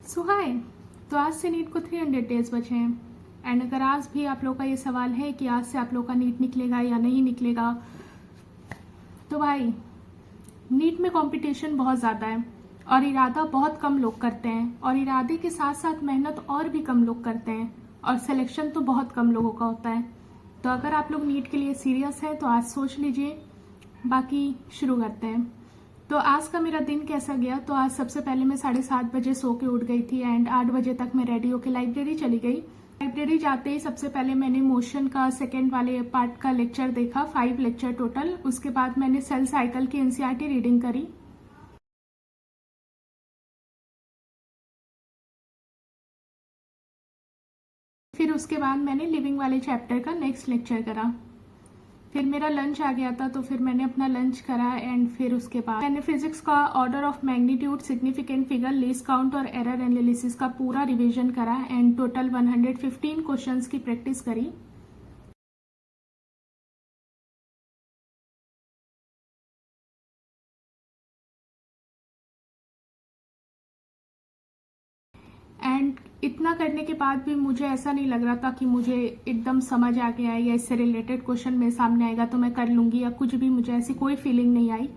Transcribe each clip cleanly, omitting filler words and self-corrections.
सो हाय। तो आज से नीट को 300 डेज बचे हैं एंड अगर आज भी आप लोग का ये सवाल है कि आज से आप लोग का नीट निकलेगा या नहीं निकलेगा, तो भाई नीट में कंपटीशन बहुत ज़्यादा है और इरादा बहुत कम लोग करते हैं और इरादे के साथ साथ मेहनत और भी कम लोग करते हैं और सिलेक्शन तो बहुत कम लोगों का होता है। तो अगर आप लोग नीट के लिए सीरियस हैं तो आज सोच लीजिए, बाकी शुरू करते हैं। तो आज का मेरा दिन कैसा गया, तो आज सबसे पहले मैं 7:30 बजे सो के उठ गई थी एंड 8 बजे तक मैं रेडी होकर लाइब्रेरी चली गई। लाइब्रेरी जाते ही सबसे पहले मैंने मोशन का सेकेंड वाले पार्ट का लेक्चर देखा, 5 लेक्चर टोटल। उसके बाद मैंने सेल साइकिल की एनसीईआरटी रीडिंग करी। फिर उसके बाद मैंने लिविंग वाले चैप्टर का नेक्स्ट लेक्चर करा। फिर मेरा लंच आ गया था तो फिर मैंने अपना लंच करा एंड फिर उसके बाद मैंने फिजिक्स का order of magnitude, significant figure, least count और एरर एनालिसिस का पूरा रिवीजन करा एंड टोटल 115 क्वेश्चंस की प्रैक्टिस करी। एंड इतना करने के बाद भी मुझे ऐसा नहीं लग रहा था कि मुझे एकदम समझ आ गया है या इससे रिलेटेड क्वेश्चन मेरे सामने आएगा तो मैं कर लूंगी या कुछ भी, मुझे ऐसी कोई फीलिंग नहीं आई।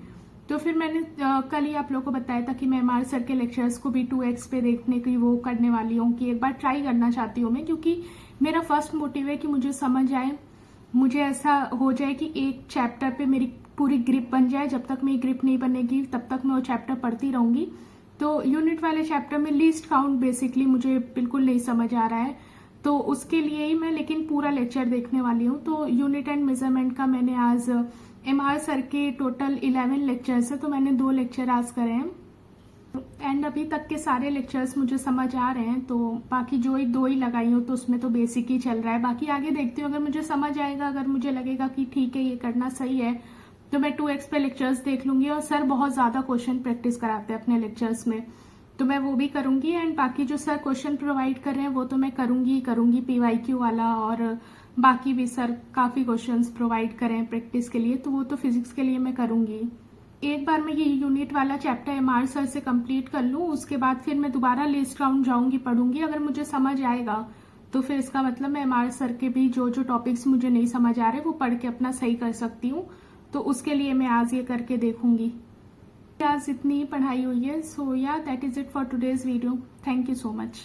तो फिर मैंने कल ही आप लोगों को बताया था कि मैं एमआर सर के लेक्चर्स को भी 2x पे देखने की वो करने वाली हूँ कि एक बार ट्राई करना चाहती हूँ मैं, क्योंकि मेरा फर्स्ट मोटिव है कि मुझे समझ आए, मुझे ऐसा हो जाए कि एक चैप्टर पे मेरी पूरी ग्रिप बन जाए। जब तक मेरी ग्रिप नहीं बनेगी तब तक मैं वो चैप्टर पढ़ती रहूंगी। तो यूनिट वाले चैप्टर में लीस्ट काउंट बेसिकली मुझे बिल्कुल नहीं समझ आ रहा है, तो उसके लिए ही मैं लेकिन पूरा लेक्चर देखने वाली हूँ। तो यूनिट एंड मेजरमेंट का मैंने आज एमआर सर के टोटल 11 लेक्चर्स है, तो मैंने 2 लेक्चर आज करे हैं एंड अभी तक के सारे लेक्चर्स मुझे समझ आ रहे हैं। तो बाकी जो 2 ही लगाई हूँ तो उसमें तो बेसिक ही चल रहा है, बाकी आगे देखती हूँ। अगर मुझे समझ आएगा, अगर मुझे लगेगा कि ठीक है ये करना सही है, तो मैं 2x पे लेक्चर्स देख लूंगी। और सर बहुत ज्यादा क्वेश्चन प्रैक्टिस कराते हैं अपने लेक्चर्स में, तो मैं वो भी करूंगी एंड बाकी जो सर क्वेश्चन प्रोवाइड कर रहे हैं वो तो मैं करूंगी PYQ वाला, और बाकी भी सर काफी क्वेश्चंस प्रोवाइड कर रहे हैं प्रैक्टिस के लिए, तो वो तो फिजिक्स के लिए मैं करूंगी। एक बार मैं ये यूनिट वाला चैप्टर एमआर सर से कंप्लीट कर लूँ, उसके बाद फिर मैं दोबारा लिस्ट राउंड जाऊंगी, पढ़ूंगी। अगर मुझे समझ आएगा तो फिर इसका मतलब मैं एमआर सर के भी जो टॉपिक्स मुझे नहीं समझ आ रहे वो पढ़ के अपना सही कर सकती हूँ। तो उसके लिए मैं आज ये करके देखूंगी। आज इतनी ही पढ़ाई हुई है। सो या that is it for today's video. Thank you so much.